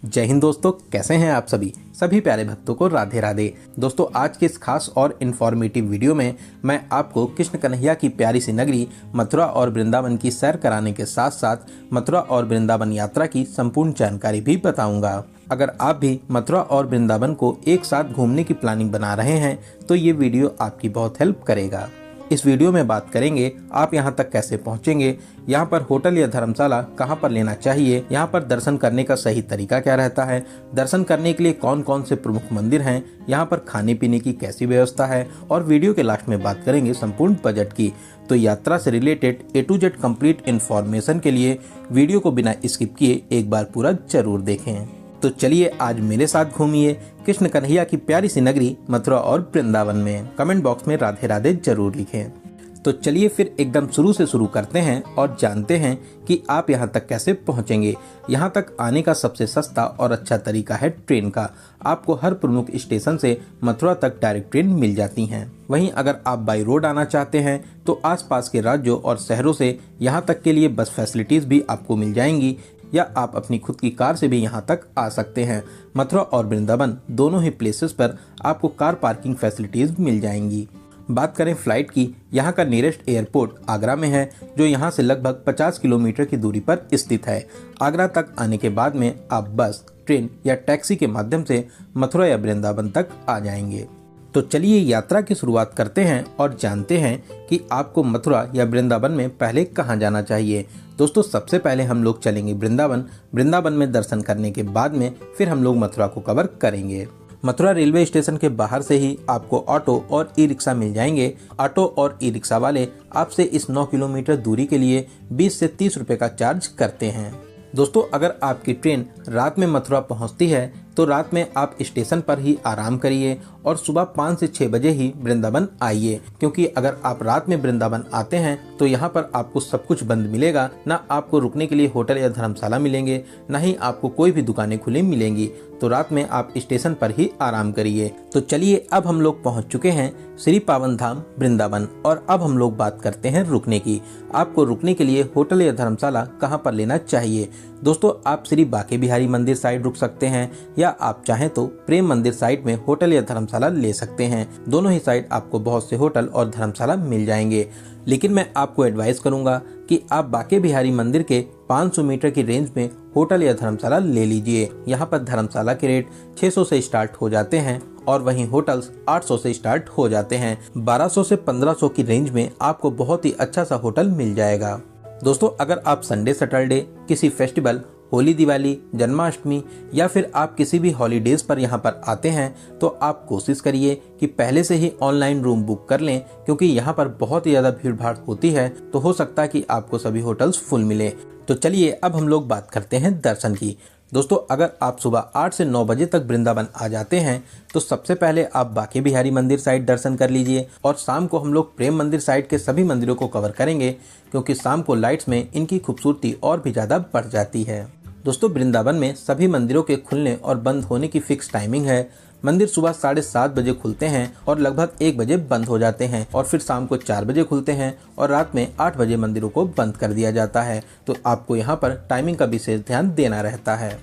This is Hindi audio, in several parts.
जय हिंद दोस्तों, कैसे हैं आप सभी प्यारे भक्तों को राधे राधे। दोस्तों, आज के इस खास और इन्फॉर्मेटिव वीडियो में मैं आपको कृष्ण कन्हैया की प्यारी सी नगरी मथुरा और वृंदावन की सैर कराने के साथ साथ मथुरा और वृंदावन यात्रा की संपूर्ण जानकारी भी बताऊंगा। अगर आप भी मथुरा और वृंदावन को एक साथ घूमने की प्लानिंग बना रहे हैं तो ये वीडियो आपकी बहुत हेल्प करेगा। इस वीडियो में बात करेंगे आप यहाँ तक कैसे पहुँचेंगे, यहाँ पर होटल या धर्मशाला कहाँ पर लेना चाहिए, यहाँ पर दर्शन करने का सही तरीका क्या रहता है, दर्शन करने के लिए कौन कौन से प्रमुख मंदिर हैं, यहाँ पर खाने पीने की कैसी व्यवस्था है और वीडियो के लास्ट में बात करेंगे संपूर्ण बजट की। तो यात्रा से related A to Z complete information के लिए वीडियो को बिना स्किप किए एक बार पूरा जरूर देखें। तो चलिए आज मेरे साथ घूमिए कृष्ण कन्हैया की प्यारी सी नगरी मथुरा और वृंदावन में। कमेंट बॉक्स में राधे राधे जरूर लिखें। तो चलिए फिर एकदम शुरू से शुरू करते हैं और जानते हैं कि आप यहाँ तक कैसे पहुँचेंगे। यहाँ तक आने का सबसे सस्ता और अच्छा तरीका है ट्रेन का। आपको हर प्रमुख स्टेशन से मथुरा तक डायरेक्ट ट्रेन मिल जाती हैं। वहीं अगर आप बाई रोड आना चाहते हैं तो आसपास के राज्यों और शहरों से यहाँ तक के लिए बस फैसिलिटीज भी आपको मिल जाएंगी, या आप अपनी खुद की कार से भी यहाँ तक आ सकते हैं। मथुरा और वृंदावन दोनों ही प्लेसेस पर आपको कार पार्किंग फैसिलिटीज मिल जाएंगी। बात करें फ्लाइट की, यहाँ का नियरेस्ट एयरपोर्ट आगरा में है, जो यहाँ से लगभग 50 किलोमीटर की दूरी पर स्थित है। आगरा तक आने के बाद में आप बस, ट्रेन या टैक्सी के माध्यम से मथुरा या वृंदावन तक आ जाएंगे। तो चलिए यात्रा की शुरुआत करते हैं और जानते हैं कि आपको मथुरा या वृंदावन में पहले कहाँ जाना चाहिए। दोस्तों, सबसे पहले हम लोग चलेंगे वृंदावन में दर्शन करने के बाद में फिर हम लोग मथुरा को कवर करेंगे। मथुरा रेलवे स्टेशन के बाहर से ही आपको ऑटो और ई रिक्शा मिल जाएंगे। ऑटो और ई रिक्शा वाले आपसे इस 9 किलोमीटर दूरी के लिए 20 से 30 रुपए का चार्ज करते हैं। दोस्तों, अगर आपकी ट्रेन रात में मथुरा पहुंचती है तो रात में आप स्टेशन पर ही आराम करिए और सुबह 5 से 6 बजे ही वृंदावन आइए, क्योंकि अगर आप रात में वृंदावन आते हैं तो यहाँ पर आपको सब कुछ बंद मिलेगा। ना आपको रुकने के लिए होटल या धर्मशाला मिलेंगे, ना ही आपको कोई भी दुकानें खुली मिलेंगी। तो रात में आप स्टेशन पर ही आराम करिए। तो चलिए अब हम लोग पहुँच चुके हैं श्री पावन धाम वृंदावन, और अब हम लोग बात करते हैं रुकने की। आपको रुकने के लिए होटल या धर्मशाला कहाँ पर लेना चाहिए। दोस्तों, आप श्री बांके बिहारी मंदिर साइड रुक सकते हैं, या आप चाहें तो प्रेम मंदिर साइड में होटल या धर्मशाला ले सकते हैं। दोनों ही साइड आपको बहुत से होटल और धर्मशाला मिल जाएंगे, लेकिन मैं आपको एडवाइस करूंगा कि आप बांके बिहारी मंदिर के 500 मीटर की रेंज में होटल या धर्मशाला ले लीजिए। यहाँ पर धर्मशाला के रेट 600 से स्टार्ट हो जाते हैं और वहीं होटल्स 800 से स्टार्ट हो जाते हैं। 1200 से 1500 की रेंज में आपको बहुत ही अच्छा सा होटल मिल जाएगा। दोस्तों, अगर आप संडे सैटरडे किसी फेस्टिवल, होली, दिवाली, जन्माष्टमी या फिर आप किसी भी हॉलीडेज पर यहाँ पर आते हैं तो आप कोशिश करिए कि पहले से ही ऑनलाइन रूम बुक कर लें, क्योंकि यहाँ पर बहुत ही ज़्यादा भीड़ भाड़ होती है, तो हो सकता है कि आपको सभी होटल्स फुल मिले। तो चलिए अब हम लोग बात करते हैं दर्शन की। दोस्तों, अगर आप सुबह 8 से 9 बजे तक वृंदावन आ जाते हैं तो सबसे पहले आप बांके बिहारी मंदिर साइड दर्शन कर लीजिए, और शाम को हम लोग प्रेम मंदिर साइड के सभी मंदिरों को कवर करेंगे, क्योंकि शाम को लाइट्स में इनकी खूबसूरती और भी ज़्यादा बढ़ जाती है। दोस्तों, वृंदावन में सभी मंदिरों के खुलने और बंद होने की फिक्स टाइमिंग है। मंदिर सुबह 7:30 बजे खुलते हैं और लगभग 1 बजे बंद हो जाते हैं, और फिर शाम को 4 बजे खुलते हैं और रात में 8 बजे मंदिरों को बंद कर दिया जाता है। तो आपको यहाँ पर टाइमिंग का विशेष ध्यान देना रहता है।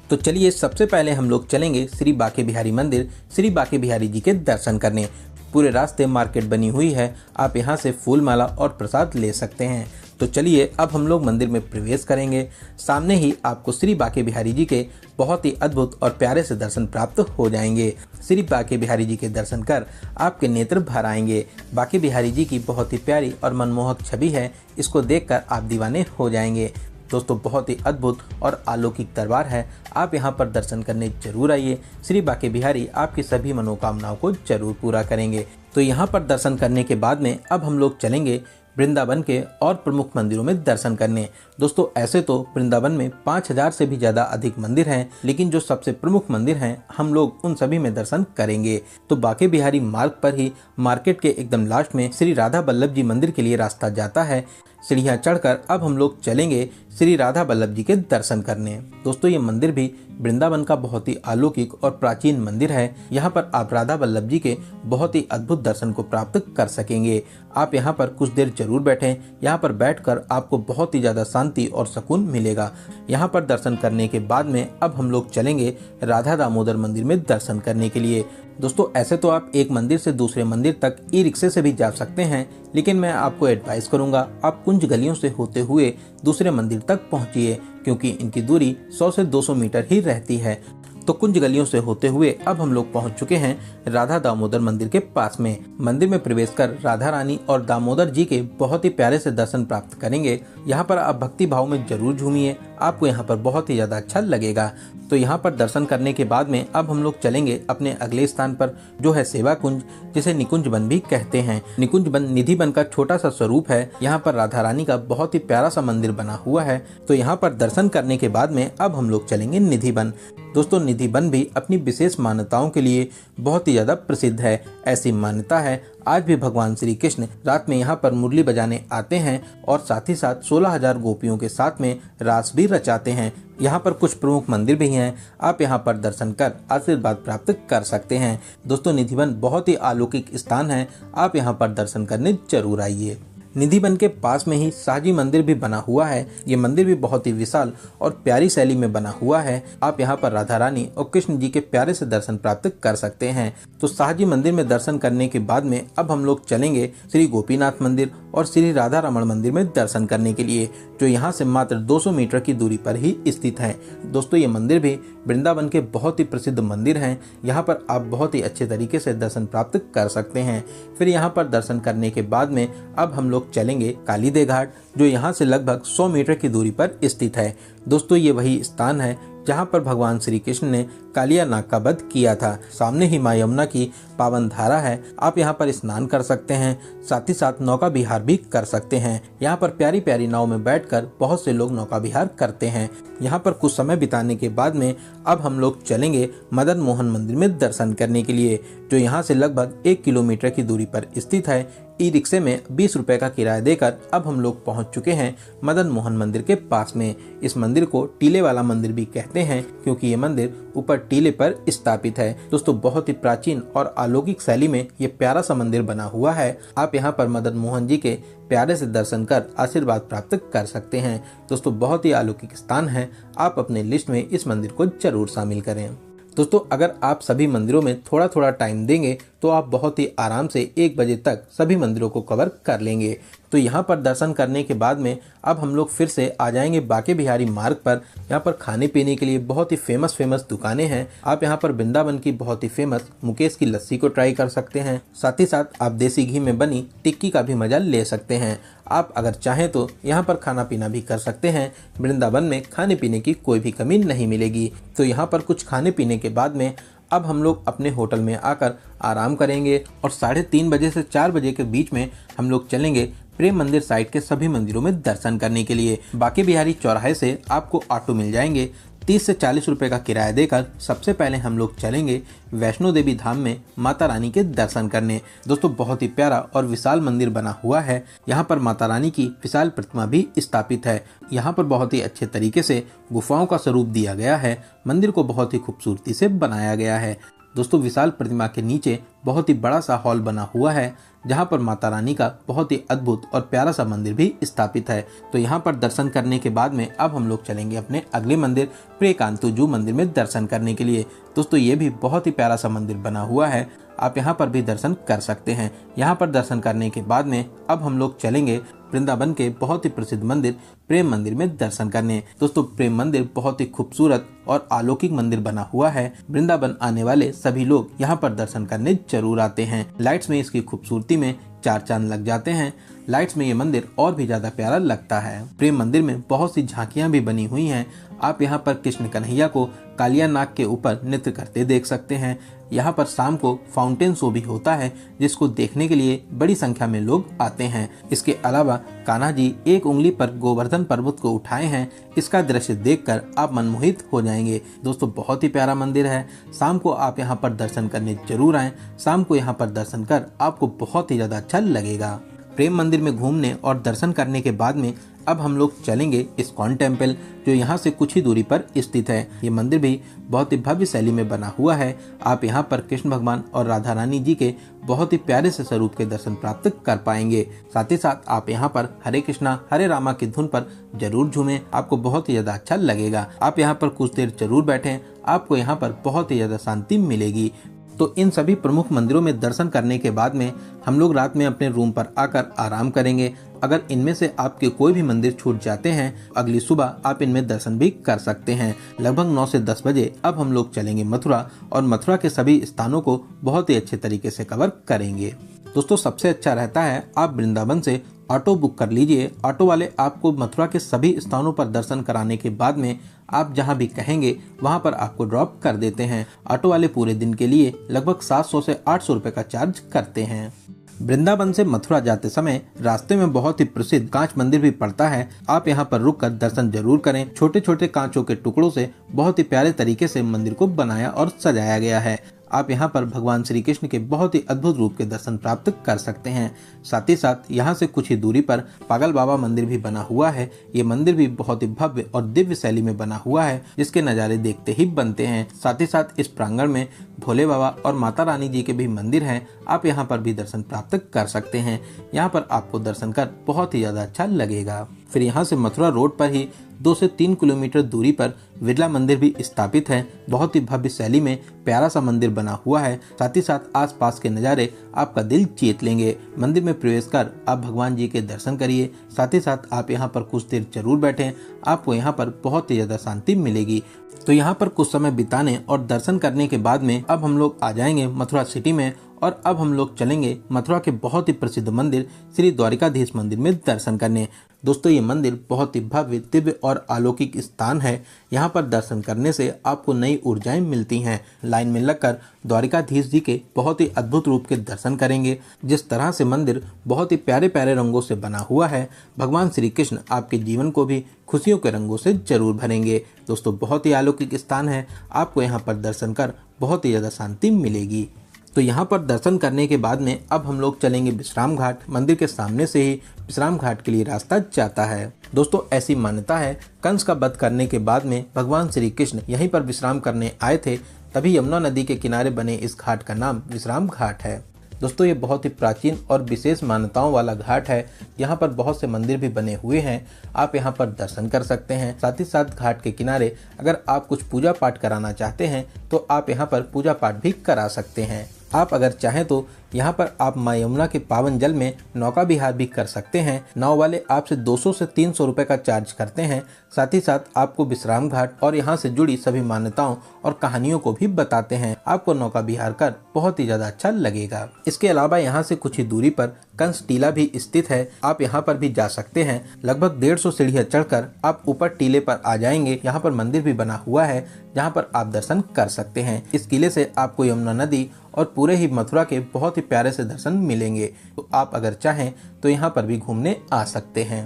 तो चलिए सबसे पहले हम लोग चलेंगे श्री बांके बिहारी मंदिर, श्री बांके बिहारी जी के दर्शन करने। पूरे रास्ते मार्केट बनी हुई है, आप यहाँ से फूल माला और प्रसाद ले सकते हैं। तो चलिए अब हम लोग मंदिर में प्रवेश करेंगे। सामने ही आपको श्री बांके बिहारी जी के बहुत ही अद्भुत और प्यारे से दर्शन प्राप्त हो जाएंगे। श्री बांके बिहारी जी के दर्शन कर आपके नेत्र भर आएंगे। बांके बिहारी जी की बहुत ही प्यारी और मनमोहक छवि है, इसको देखकर आप दीवाने हो जाएंगे। दोस्तों, बहुत ही अद्भुत और अलौकिक दरबार है, आप यहाँ पर दर्शन करने जरूर आइए। श्री बांके बिहारी आपकी सभी मनोकामनाओं को जरूर पूरा करेंगे। तो यहाँ पर दर्शन करने के बाद में अब हम लोग चलेंगे वृंदावन के और प्रमुख मंदिरों में दर्शन करने। दोस्तों, ऐसे तो वृंदावन में 5000 से भी ज्यादा अधिक मंदिर हैं, लेकिन जो सबसे प्रमुख मंदिर हैं हम लोग उन सभी में दर्शन करेंगे। तो बांके बिहारी मार्ग पर ही मार्केट के एकदम लास्ट में श्री राधा बल्लभ जी मंदिर के लिए रास्ता जाता है। सीढ़ियाँ चढ़कर अब हम लोग चलेंगे श्री राधा बल्लभ जी के दर्शन करने। दोस्तों, ये मंदिर भी वृंदावन का बहुत ही अलौकिक और प्राचीन मंदिर है। यहाँ पर आप राधा बल्लभ जी के बहुत ही अद्भुत दर्शन को प्राप्त कर सकेंगे। आप यहाँ पर कुछ देर जरूर बैठें। यहाँ पर बैठकर आपको बहुत ही ज़्यादा शांति और सुकून मिलेगा। यहाँ पर दर्शन करने के बाद में अब हम लोग चलेंगे राधा दामोदर मंदिर में दर्शन करने के लिए। दोस्तों ऐसे तो आप एक मंदिर से दूसरे मंदिर तक ई रिक्शे से भी जा सकते हैं, लेकिन मैं आपको एडवाइस करूंगा आप कुंज गलियों से होते हुए दूसरे मंदिर तक पहुंचिए, क्योंकि इनकी दूरी 100 से 200 मीटर ही रहती है। तो कुंज गलियों से होते हुए अब हम लोग पहुंच चुके हैं राधा दामोदर मंदिर के पास में। मंदिर में प्रवेश कर राधा रानी और दामोदर जी के बहुत ही प्यारे से दर्शन प्राप्त करेंगे। यहाँ पर आप भक्ति भाव में जरूर झूमिए, आपको यहाँ पर बहुत ही ज्यादा अच्छा लगेगा। तो यहाँ पर दर्शन करने के बाद में अब हम लोग चलेंगे अपने अगले स्थान पर, जो है सेवा कुंज, जिसे निकुंज वन भी कहते हैं। निकुंज वन निधि वन का छोटा सा स्वरूप है। यहाँ पर राधा रानी का बहुत ही प्यारा सा मंदिर बना हुआ है। तो यहाँ पर दर्शन करने के बाद में अब हम लोग चलेंगे निधि वन। दोस्तों निधि वन भी अपनी विशेष मान्यताओं के लिए बहुत ही ज्यादा प्रसिद्ध है। ऐसी मान्यता है आज भी भगवान श्री कृष्ण रात में यहाँ पर मुरली बजाने आते हैं और साथ ही साथ 16,000 गोपियों के साथ में रास भी रचाते हैं। यहाँ पर कुछ प्रमुख मंदिर भी हैं, आप यहाँ पर दर्शन कर आशीर्वाद प्राप्त कर सकते हैं। दोस्तों निधि वन बहुत ही अलौकिक स्थान है, आप यहाँ पर दर्शन करने जरूर आइए। निधि वन के पास में ही शाहजी मंदिर भी बना हुआ है। ये मंदिर भी बहुत ही विशाल और प्यारी शैली में बना हुआ है। आप यहाँ पर राधा रानी और कृष्ण जी के प्यारे से दर्शन प्राप्त कर सकते हैं। तो शाहजी मंदिर में दर्शन करने के बाद में अब हम लोग चलेंगे श्री गोपीनाथ मंदिर और श्री राधा रमण मंदिर में दर्शन करने के लिए, जो यहाँ से मात्र 200 मीटर की दूरी पर ही स्थित है। दोस्तों ये मंदिर भी वृंदावन के बहुत ही प्रसिद्ध मंदिर हैं। यहाँ पर आप बहुत ही अच्छे तरीके से दर्शन प्राप्त कर सकते हैं। फिर यहाँ पर दर्शन करने के बाद में अब हम लोग चलेंगे कालीदे घाट, जो यहाँ से लगभग 100 मीटर की दूरी पर स्थित है। दोस्तों ये वही स्थान है जहाँ पर भगवान श्री कृष्ण ने कालिया नाग का वध किया था। सामने ही माँ यमुना की पावन धारा है, आप यहाँ पर स्नान कर सकते हैं, साथ ही साथ नौका विहार भी कर सकते हैं। यहाँ पर प्यारी प्यारी नाव में बैठकर बहुत से लोग नौका विहार करते हैं। यहाँ पर कुछ समय बिताने के बाद में अब हम लोग चलेंगे मदन मोहन मंदिर में दर्शन करने के लिए, जो यहाँ से लगभग 1 किलोमीटर की दूरी पर स्थित है। ई रिक्शे में 20 रुपए का किराया देकर अब हम लोग पहुंच चुके हैं मदन मोहन मंदिर के पास में। इस मंदिर को टीले वाला मंदिर भी कहते हैं, क्योंकि ये मंदिर ऊपर टीले पर स्थापित है। दोस्तों बहुत ही प्राचीन और अलौकिक शैली में ये प्यारा सा मंदिर बना हुआ है। आप यहाँ पर मदन मोहन जी के प्यारे से दर्शन कर आशीर्वाद प्राप्त कर सकते हैं। दोस्तों बहुत ही अलौकिक स्थान है, आप अपने लिस्ट में इस मंदिर को जरूर शामिल करें। दोस्तों अगर आप सभी मंदिरों में थोड़ा थोड़ा टाइम देंगे तो आप बहुत ही आराम से 1 बजे तक सभी मंदिरों को कवर कर लेंगे। तो यहाँ पर दर्शन करने के बाद में अब हम लोग फिर से आ जाएंगे बांके बिहारी मार्ग पर। यहाँ पर खाने पीने के लिए बहुत ही फेमस दुकानें हैं। आप यहाँ पर वृंदावन की बहुत ही फेमस मुकेश की लस्सी को ट्राई कर सकते हैं। साथ ही साथ आप देसी घी में बनी टिक्की का भी मजा ले सकते हैं। आप अगर चाहें तो यहाँ पर खाना पीना भी कर सकते हैं। वृंदावन में खाने पीने की कोई भी कमी नहीं मिलेगी। तो यहाँ पर कुछ खाने पीने के बाद में अब हम लोग अपने होटल में आकर आराम करेंगे और 3:30 बजे से 4 बजे के बीच में हम लोग चलेंगे प्रेम मंदिर साइड के सभी मंदिरों में दर्शन करने के लिए। बांके बिहारी चौराहे से आपको ऑटो मिल जाएंगे। 30 से 40 रुपए का किराया देकर सबसे पहले हम लोग चलेंगे वैष्णो देवी धाम में माता रानी के दर्शन करने। दोस्तों बहुत ही प्यारा और विशाल मंदिर बना हुआ है। यहाँ पर माता रानी की विशाल प्रतिमा भी स्थापित है। यहाँ पर बहुत ही अच्छे तरीके से गुफाओं का स्वरूप दिया गया है। मंदिर को बहुत ही खूबसूरती से बनाया गया है। दोस्तों विशाल प्रतिमा के नीचे बहुत ही बड़ा सा हॉल बना हुआ है, जहाँ पर माता रानी का बहुत ही अद्भुत और प्यारा सा मंदिर भी स्थापित है। तो यहाँ पर दर्शन करने के बाद में अब हम लोग चलेंगे अपने अगले मंदिर प्रेकांतुजू मंदिर में दर्शन करने के लिए। दोस्तों ये भी बहुत ही प्यारा सा मंदिर बना हुआ है, आप यहाँ पर भी दर्शन कर सकते हैं। यहाँ पर दर्शन करने के बाद में अब हम लोग चलेंगे वृंदावन के बहुत ही प्रसिद्ध मंदिर प्रेम मंदिर में दर्शन करने। दोस्तों प्रेम मंदिर बहुत ही खूबसूरत और अलौकिक मंदिर बना हुआ है। वृंदावन आने वाले सभी लोग यहाँ पर दर्शन करने जरूर आते हैं। लाइट्स में इसकी खूबसूरती में 4 चांद लग जाते हैं। लाइट्स में ये मंदिर और भी ज्यादा प्यारा लगता है। प्रेम मंदिर में बहुत सी झांकियां भी बनी हुई हैं। आप यहाँ पर कृष्ण कन्हैया को कालिया नाग के ऊपर नृत्य करते देख सकते हैं। यहाँ पर शाम को फाउंटेन शो भी होता है, जिसको देखने के लिए बड़ी संख्या में लोग आते हैं। इसके अलावा कान्हा जी एक उंगली पर गोवर्धन पर्वत को उठाए हैं। इसका दृश्य देखकर आप मनमोहित हो जाएंगे। दोस्तों बहुत ही प्यारा मंदिर है। शाम को आप यहाँ पर दर्शन करने जरूर आएं। शाम को यहाँ पर दर्शन कर आपको बहुत ही ज्यादा अच्छा लगेगा। प्रेम मंदिर में घूमने और दर्शन करने के बाद में अब हम लोग चलेंगे इस्कॉन टेम्पल, जो यहाँ से कुछ ही दूरी पर स्थित है। ये मंदिर भी बहुत ही भव्य शैली में बना हुआ है। आप यहाँ पर कृष्ण भगवान और राधा रानी जी के बहुत ही प्यारे से स्वरूप के दर्शन प्राप्त कर पाएंगे। साथ ही साथ आप यहाँ पर हरे कृष्णा हरे रामा की धुन पर जरूर झूमें, आपको बहुत ही ज्यादा अच्छा लगेगा। आप यहाँ पर कुछ देर जरूर बैठें, आपको यहाँ पर बहुत ही ज्यादा शांति मिलेगी। तो इन सभी प्रमुख मंदिरों में दर्शन करने के बाद में हम लोग रात में अपने रूम पर आकर आराम करेंगे। अगर इनमें से आपके कोई भी मंदिर छूट जाते हैं, अगली सुबह आप इनमें दर्शन भी कर सकते हैं। लगभग 9 से 10 बजे अब हम लोग चलेंगे मथुरा और मथुरा के सभी स्थानों को बहुत ही अच्छे तरीके से कवर करेंगे। दोस्तों, सबसे अच्छा रहता है आप वृंदावन से ऑटो बुक कर लीजिए। ऑटो वाले आपको मथुरा के सभी स्थानों पर दर्शन कराने के बाद में आप जहां भी कहेंगे वहां पर आपको ड्रॉप कर देते हैं। ऑटो वाले पूरे दिन के लिए लगभग 700 से 800 रुपए का चार्ज करते हैं। वृंदावन से मथुरा जाते समय रास्ते में बहुत ही प्रसिद्ध कांच मंदिर भी पड़ता है। आप यहाँ पर रुककर दर्शन जरूर करें। छोटे छोटे कांचों के टुकड़ों से बहुत ही प्यारे तरीके से मंदिर को बनाया और सजाया गया है। आप यहाँ पर भगवान श्री कृष्ण के बहुत ही अद्भुत रूप के दर्शन प्राप्त कर सकते हैं। साथ ही साथ यहाँ से कुछ ही दूरी पर पागल बाबा मंदिर भी बना हुआ है। ये मंदिर भी बहुत ही भव्य और दिव्य शैली में बना हुआ है, जिसके नज़ारे देखते ही बनते हैं। साथ ही साथ इस प्रांगण में भोले बाबा और माता रानी जी के भी मंदिर हैं। आप यहाँ पर भी दर्शन प्राप्त कर सकते हैं। यहाँ पर आपको दर्शन कर बहुत ही ज्यादा अच्छा लगेगा। फिर यहाँ से मथुरा रोड पर ही 2 से 3 किलोमीटर दूरी पर बिरला मंदिर भी स्थापित है। बहुत ही भव्य शैली में प्यारा सा मंदिर बना हुआ है। साथ ही साथ आसपास के नज़ारे आपका दिल जीत लेंगे। मंदिर में प्रवेश कर आप भगवान जी के दर्शन करिए। साथ ही साथ आप यहाँ पर कुछ देर जरूर बैठें, आपको यहाँ पर बहुत ही ज़्यादा शांति मिलेगी। तो यहाँ पर कुछ समय बिताने और दर्शन करने के बाद में अब हम लोग आ जाएंगे मथुरा सिटी में और अब हम लोग चलेंगे मथुरा के बहुत ही प्रसिद्ध मंदिर श्री द्वारिकाधीश मंदिर में दर्शन करने। दोस्तों, ये मंदिर बहुत ही भव्य दिव्य और अलौकिक स्थान है। यहाँ पर दर्शन करने से आपको नई ऊर्जाएं मिलती हैं। लाइन में लगकर द्वारिकाधीश जी के बहुत ही अद्भुत रूप के दर्शन करेंगे। जिस तरह से मंदिर बहुत ही प्यारे प्यारे रंगों से बना हुआ है, भगवान श्री कृष्ण आपके जीवन को भी खुशियों के रंगों से जरूर भरेंगे। दोस्तों, बहुत ही अलौकिक स्थान है। आपको यहाँ पर दर्शन कर बहुत ही ज़्यादा शांति मिलेगी। तो यहाँ पर दर्शन करने के बाद में अब हम लोग चलेंगे विश्राम घाट। मंदिर के सामने से ही विश्राम घाट के लिए रास्ता जाता है। दोस्तों, ऐसी मान्यता है कंस का वध करने के बाद में भगवान श्री कृष्ण यहीं पर विश्राम करने आए थे, तभी यमुना नदी के किनारे बने इस घाट का नाम विश्राम घाट है। दोस्तों, ये बहुत ही प्राचीन और विशेष मान्यताओं वाला घाट है। यहाँ पर बहुत से मंदिर भी बने हुए हैं। आप यहाँ पर दर्शन कर सकते हैं। साथ ही साथ घाट के किनारे अगर आप कुछ पूजा पाठ कराना चाहते हैं तो आप यहाँ पर पूजा पाठ भी करा सकते हैं। आप अगर चाहें तो यहाँ पर आप माँ यमुना के पावन जल में नौका विहार भी कर सकते हैं। नाव वाले आपसे 200 से 300 रुपए का चार्ज करते हैं। साथ ही साथ आपको विश्राम घाट और यहाँ से जुड़ी सभी मान्यताओं और कहानियों को भी बताते हैं। आपको नौका विहार कर बहुत ही ज्यादा अच्छा लगेगा। इसके अलावा यहाँ से कुछ ही दूरी पर कंस टीला भी स्थित है। आप यहाँ पर भी जा सकते हैं। लगभग 150 सीढ़ियाँ चढ़कर आप ऊपर टीले पर आ जाएंगे। यहाँ पर मंदिर भी बना हुआ है जहाँ पर आप दर्शन कर सकते हैं। इस किले से आपको यमुना नदी और पूरे ही मथुरा के बहुत ही प्यारे से दर्शन मिलेंगे। तो आप अगर चाहें तो यहाँ पर भी घूमने आ सकते हैं।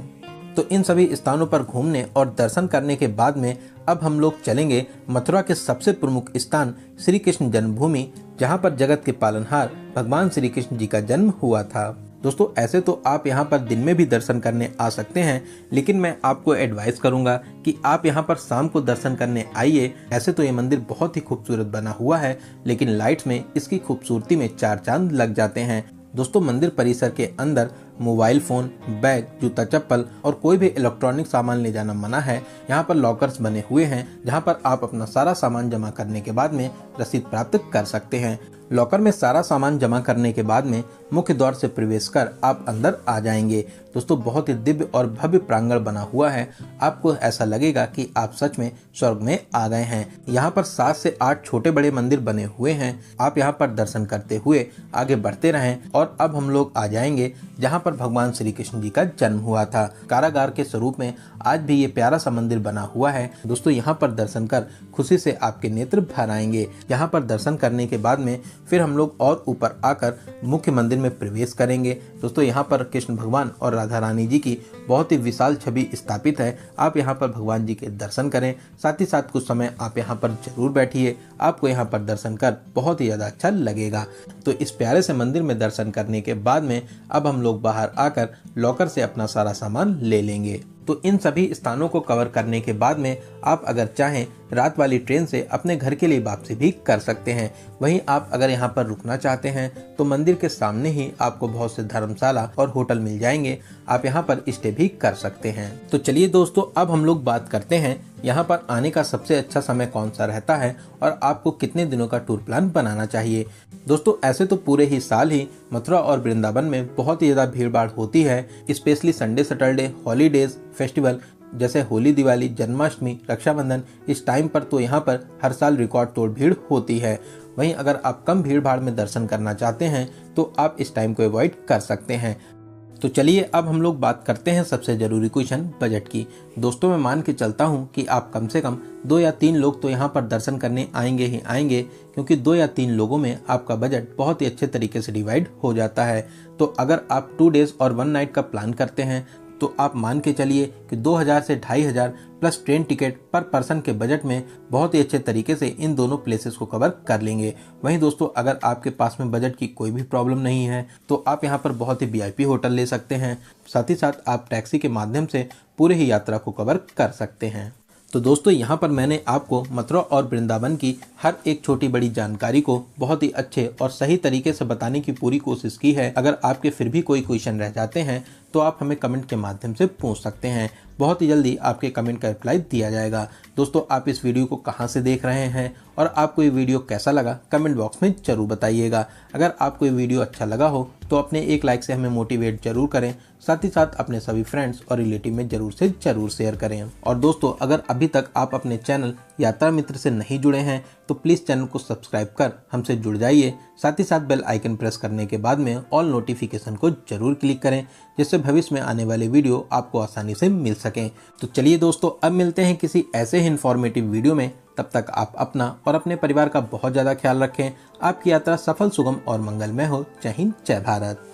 तो इन सभी स्थानों पर घूमने और दर्शन करने के बाद में अब हम लोग चलेंगे मथुरा के सबसे प्रमुख स्थान श्री कृष्ण जन्मभूमि, जहाँ पर जगत के पालनहार भगवान श्री कृष्ण जी का जन्म हुआ था। दोस्तों, ऐसे तो आप यहाँ पर दिन में भी दर्शन करने आ सकते हैं, लेकिन मैं आपको एडवाइस करूंगा कि आप यहाँ पर शाम को दर्शन करने आइए। ऐसे तो ये मंदिर बहुत ही खूबसूरत बना हुआ है, लेकिन लाइट्स में इसकी खूबसूरती में 4 चांद लग जाते हैं। दोस्तों, मंदिर परिसर के अंदर मोबाइल फोन, बैग, जूता चप्पल और कोई भी इलेक्ट्रॉनिक सामान ले जाना मना है। यहाँ पर लॉकर्स बने हुए हैं जहाँ पर आप अपना सारा सामान जमा करने के बाद में रसीद प्राप्त कर सकते हैं। लॉकर में सारा सामान जमा करने के बाद में मुख्य द्वार से प्रवेश कर आप अंदर आ जाएंगे। दोस्तों, बहुत ही दिव्य और भव्य प्रांगण बना हुआ है। आपको ऐसा लगेगा कि आप सच में स्वर्ग में आ गए हैं। यहाँ पर 7 से 8 छोटे बड़े मंदिर बने हुए हैं। आप यहाँ पर दर्शन करते हुए आगे बढ़ते रहें। और अब हम लोग आ जाएंगे जहाँ पर भगवान श्री कृष्ण जी का जन्म हुआ था। कारागार के स्वरूप में आज भी ये प्यारा सा मंदिर बना हुआ है। दोस्तों, यहाँ पर दर्शन कर खुशी से आपके नेत्र भर आएंगे। यहाँ पर दर्शन करने के बाद में फिर हम लोग और ऊपर आकर मुख्य मंदिर में प्रवेश करेंगे। दोस्तों, यहाँ पर कृष्ण भगवान और राधा रानी जी की बहुत ही विशाल छवि स्थापित है। आप यहाँ पर भगवान जी के दर्शन करें। साथ ही साथ कुछ समय आप यहाँ पर जरूर बैठिए। आपको यहाँ पर दर्शन कर बहुत ही ज़्यादा अच्छा लगेगा। तो इस प्यारे से मंदिर में दर्शन करने के बाद में अब हम लोग बाहर आकर लॉकर से अपना सारा सामान ले लेंगे। तो इन सभी स्थानों को कवर करने के बाद में आप अगर चाहें रात वाली ट्रेन से अपने घर के लिए वापसी भी कर सकते हैं। वहीं आप अगर यहाँ पर रुकना चाहते हैं तो मंदिर के सामने ही आपको बहुत से धर्मशाला और होटल मिल जाएंगे, आप यहाँ पर स्टे भी कर सकते हैं। तो चलिए दोस्तों, अब हम लोग बात करते हैं यहाँ पर आने का सबसे अच्छा समय कौन सा रहता है और आपको कितने दिनों का टूर प्लान बनाना चाहिए। दोस्तों, ऐसे तो पूरे ही साल ही मथुरा और वृंदावन में बहुत ही ज़्यादा भीड़ भाड़ होती है, specially Sunday Saturday, holidays, festival जैसे होली, दिवाली, जन्माष्टमी, रक्षाबंधन। इस टाइम पर तो यहाँ पर हर साल रिकॉर्ड तोड़ भीड़ होती है। वहीं अगर आप कम भीड़ भाड़ में दर्शन करना चाहते हैं तो आप इस टाइम को अवॉइड कर सकते हैं। तो चलिए अब हम लोग बात करते हैं सबसे ज़रूरी क्वेश्चन, बजट की। दोस्तों, मैं मान के चलता हूं कि आप कम से कम 2 या 3 लोग तो यहां पर दर्शन करने आएंगे ही आएंगे, क्योंकि 2 या 3 लोगों में आपका बजट बहुत ही अच्छे तरीके से डिवाइड हो जाता है। तो अगर आप 2 डेज और 1 नाइट का प्लान करते हैं तो आप मान के चलिए कि 2000 से 2500 प्लस ट्रेन टिकट पर पर्सन के बजट में बहुत ही अच्छे तरीके से इन दोनों प्लेसेस को कवर कर लेंगे। वहीं दोस्तों, अगर आपके पास में बजट की कोई भी प्रॉब्लम नहीं है तो आप यहां पर बहुत ही VIP होटल ले सकते हैं। साथ ही साथ आप टैक्सी के माध्यम से पूरे ही यात्रा को कवर कर सकते हैं। तो दोस्तों, यहाँ पर मैंने आपको मथुरा और वृंदावन की हर एक छोटी बड़ी जानकारी को बहुत ही अच्छे और सही तरीके से बताने की पूरी कोशिश की है। अगर आपके फिर भी कोई क्वेश्चन रह जाते हैं तो आप हमें कमेंट के माध्यम से पूछ सकते हैं। बहुत ही जल्दी आपके कमेंट का रिप्लाई दिया जाएगा। दोस्तों, आप इस वीडियो को कहां से देख रहे हैं और आपको ये वीडियो कैसा लगा कमेंट बॉक्स में जरूर बताइएगा। अगर आपको ये वीडियो अच्छा लगा हो तो अपने एक लाइक से हमें मोटिवेट जरूर करें। साथ ही साथ अपने सभी फ्रेंड्स और रिलेटिव में जरूर से जरूर शेयर करें। और दोस्तों, अगर अभी तक आप अपने चैनल यात्रा मित्र से नहीं जुड़े हैं तो प्लीज़ चैनल को सब्सक्राइब कर हमसे जुड़ जाइए। साथ ही साथ बेल आइकन प्रेस करने के बाद में ऑल नोटिफिकेशन को जरूर क्लिक करें, जिससे भविष्य में आने वाले वीडियो आपको आसानी से मिल सकें। तो चलिए दोस्तों, अब मिलते हैं किसी ऐसे ही इन्फॉर्मेटिव वीडियो में। तब तक आप अपना और अपने परिवार का बहुत ज़्यादा ख्याल रखें। आपकी यात्रा सफल, सुगम और मंगलमय हो। जय हिंद, जय भारत।